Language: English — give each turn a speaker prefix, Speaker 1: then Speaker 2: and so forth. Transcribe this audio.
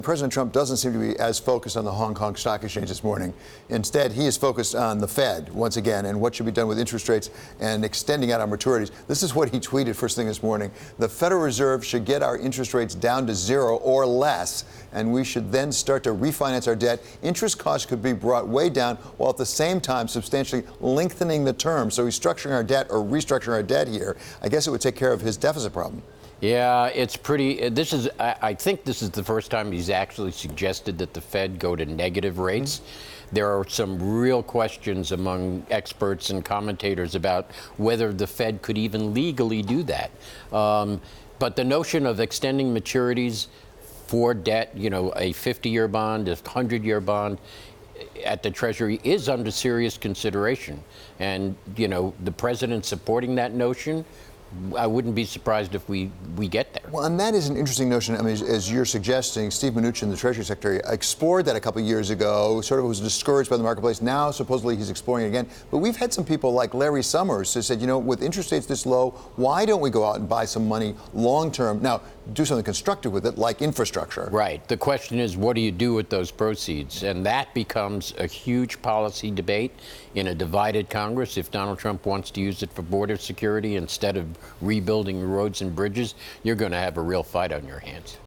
Speaker 1: President Trump doesn't seem to be as focused on the Hong Kong Stock Exchange this morning. Instead, he is focused on the Fed once again and what should be done with interest rates and extending out our maturities. This is what he tweeted first thing this morning. The Federal Reserve should get our interest rates down to 0 or less, and we should then start to refinance our debt. Interest costs could be brought way down while at the same time substantially lengthening the term. So he's structuring our debt or restructuring our debt here. I guess it would take care of his deficit problem.
Speaker 2: Yeah, it's pretty. I think this is the first time he's actually suggested that the Fed go to negative rates. There are some real questions among experts and commentators about whether the Fed could even legally do that. But the notion of extending maturities for debt, you know, a 50-year bond, a 100-year bond at the Treasury is under serious consideration. And, you know, the president supporting that notion, I wouldn't be surprised if we get there.
Speaker 1: Well, and that is an interesting notion. I mean, as you're suggesting, Steve Mnuchin, the Treasury Secretary, explored that a couple of years ago, sort of was discouraged by the marketplace. Now, supposedly, he's exploring it again. But we've had some people like Larry Summers who said, you know, with interest rates this low, why don't we go out and buy some money long term? Now, do something constructive with it, like infrastructure.
Speaker 2: Right. The question is, what do you do with those proceeds? And that becomes a huge policy debate in a divided Congress. If Donald Trump wants to use it for border security instead of rebuilding roads and bridges, you're going to have a real fight on your hands.